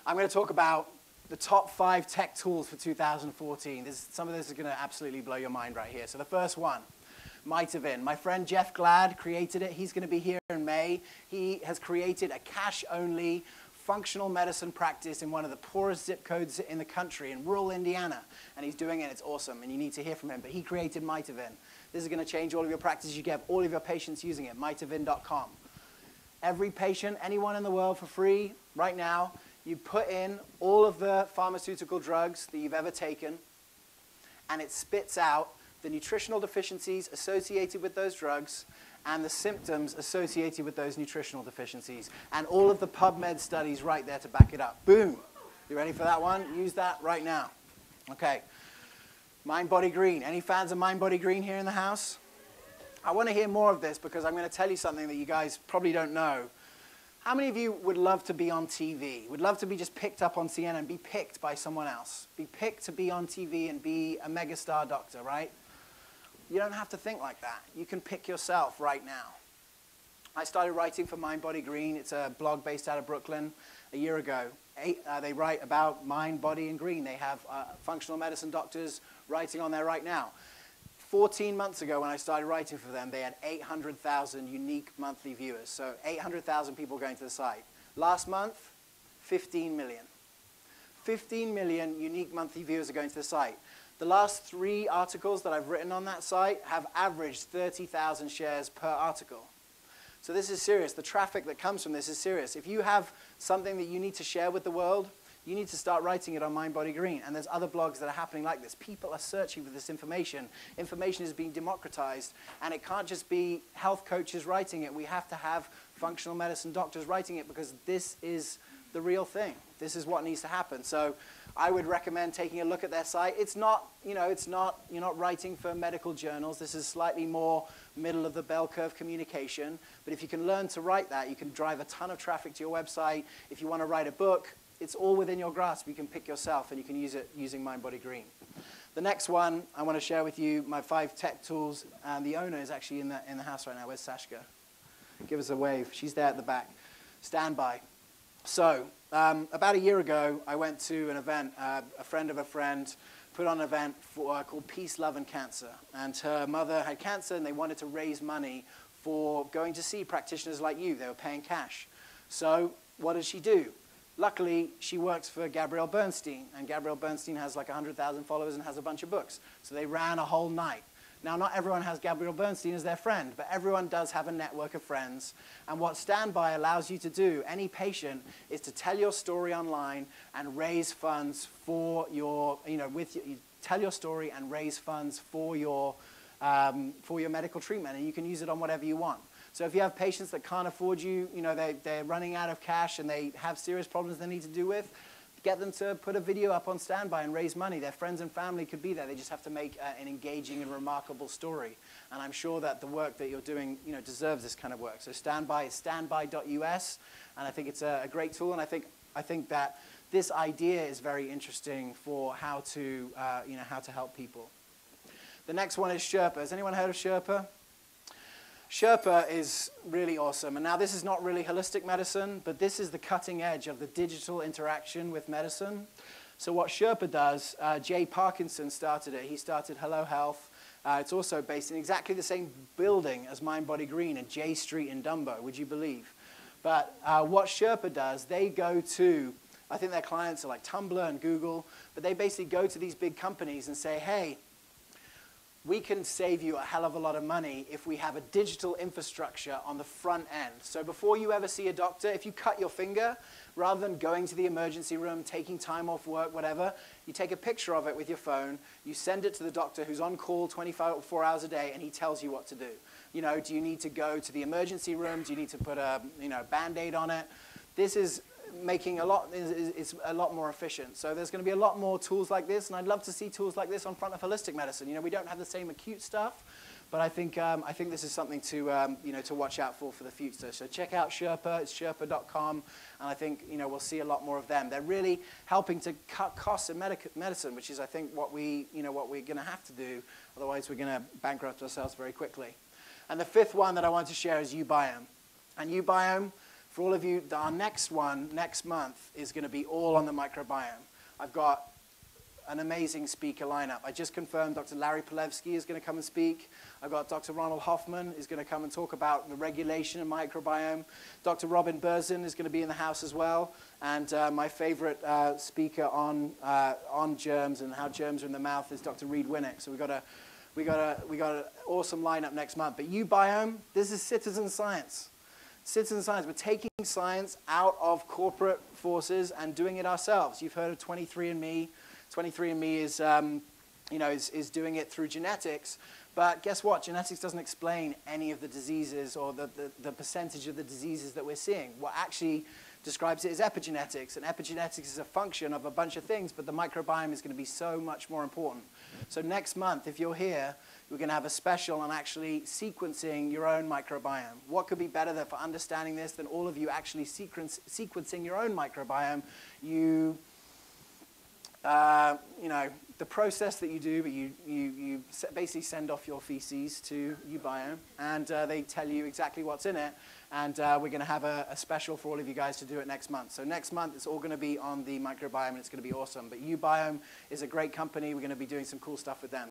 I'm going to talk about the top 5 tech tools for 2014. Some of this is going to absolutely blow your mind right here. So the first one, MindbodyGreen. My friend Jeff Glad created it. He's going to be here in May. He has created a cash-only functional medicine practice in one of the poorest zip codes in the country, in rural Indiana. And he's doing it. It's awesome. And you need to hear from him. But he created MindbodyGreen. This is going to change all of your practices. You get all of your patients using it, MindbodyGreen.com. Every patient, anyone in the world for free right now, you put in all of the pharmaceutical drugs that you've ever taken, and it spits out the nutritional deficiencies associated with those drugs and the symptoms associated with those nutritional deficiencies, and all of the PubMed studies right there to back it up. Boom. You ready for that one? Use that right now. Okay. MindbodyGreen. Any fans of MindbodyGreen here in the house? I want to hear more of this because I'm going to tell you something that you guys probably don't know. How many of you would love to be on TV? Would love to be just picked up on CNN and be picked by someone else? Be picked to be on TV and be a megastar doctor, right? You don't have to think like that. You can pick yourself right now. I started writing for MindbodyGreen. It's a blog based out of Brooklyn a year ago. They write about mind, body, and green. They have functional medicine doctors writing on there right now. 14 months ago when I started writing for them, they had 800,000 unique monthly viewers. So 800,000 people going to the site. Last month, 15 million. 15 million unique monthly viewers are going to the site. The last 3 articles that I've written on that site have averaged 30,000 shares per article. So this is serious. The traffic that comes from this is serious. If you have something that you need to share with the world, you need to start writing it on MindbodyGreen. And there's other blogs that are happening like this. People are searching for this information. Information is being democratized. And it can't just be health coaches writing it. We have to have functional medicine doctors writing it because this is the real thing. This is what needs to happen. So I would recommend taking a look at their site. It's not, you're not writing for medical journals. This is slightly more middle of the bell curve communication. But if you can learn to write that, you can drive a ton of traffic to your website. If you want to write a book, it's all within your grasp. You can pick yourself, and you can use it using MindbodyGreen. The next one I want to share with you, my 5 tech tools. And the owner is actually in the house right now. Where's Sashka? Give us a wave. She's there at the back. Stand by. So about a year ago, I went to an event. A friend of a friend put on an event called Peace, Love, and Cancer. And her mother had cancer, and they wanted to raise money for going to see practitioners like you. They were paying cash. So what did she do? Luckily, she works for Gabrielle Bernstein, and Gabrielle Bernstein has like 100,000 followers and has a bunch of books. So they ran a whole night. Now, not everyone has Gabrielle Bernstein as their friend, but everyone does have a network of friends. And what Standby allows you to do, any patient, is to tell your story online and raise funds for your, you tell your story and raise funds for your medical treatment, and you can use it on whatever you want. So if you have patients that can't afford you, they're running out of cash and they have serious problems they need to deal with, get them to put a video up on Standby and raise money. Their friends and family could be there. They just have to make an engaging and remarkable story. And I'm sure that the work that you're doing, deserves this kind of work. So Standby is standby.us, and I think it's a great tool. And I think that this idea is very interesting for how to help people. The next one is Sherpa. Has anyone heard of Sherpa? Sherpa is really awesome. And now this is not really holistic medicine, but this is the cutting edge of the digital interaction with medicine. So what Sherpa does, Jay Parkinson started it. He started Hello Health. It's also based in exactly the same building as MindbodyGreen in J Street in Dumbo, would you believe? But what Sherpa does, they go to, I think their clients are like Tumblr and Google, but they basically go to these big companies and say, hey, we can save you a hell of a lot of money if we have a digital infrastructure on the front end. So before you ever see a doctor, if you cut your finger, rather than going to the emergency room, taking time off work, whatever, you take a picture of it with your phone, you send it to the doctor who's on call 24 hours a day, and he tells you what to do. Do you need to go to the emergency room? Do you need to put a Band-Aid on it? This is making it's a lot more efficient. So there's going to be a lot more tools like this, and I'd love to see tools like this on front of holistic medicine. We don't have the same acute stuff, but I think this is something to to watch out for the future. So check out Sherpa. It's sherpa.com, and I think we'll see a lot more of them. They're really helping to cut costs in medicine, which is I think what we're going to have to do. Otherwise, we're going to bankrupt ourselves very quickly. And the 5th one that I want to share is YouBiome, and YouBiome. For all of you, our next one, next month, is going to be all on the microbiome. I've got an amazing speaker lineup. I just confirmed Dr. Larry Palevsky is going to come and speak. I've got Dr. Ronald Hoffman is going to come and talk about the regulation of microbiome. Dr. Robin Berzin is going to be in the house as well. And my favorite speaker on germs and how germs are in the mouth is Dr. Reed Winnick. So we got an awesome lineup next month. But YouBiome, this is citizen science. Citizen science. We're taking science out of corporate forces and doing it ourselves. You've heard of 23andMe. 23andMe is, is doing it through genetics. But guess what? Genetics doesn't explain any of the diseases or the percentage of the diseases that we're seeing. What actually describes it is epigenetics. And epigenetics is a function of a bunch of things, but the microbiome is going to be so much more important. So next month, if you're here, we're going to have a special on actually sequencing your own microbiome. What could be better for understanding this than all of you actually sequencing your own microbiome? The process that you do, but you basically send off your feces to YouBiome, and they tell you exactly what's in it. And we're going to have a special for all of you guys to do it next month. So next month, it's all going to be on the microbiome, and it's going to be awesome. But YouBiome is a great company. We're going to be doing some cool stuff with them.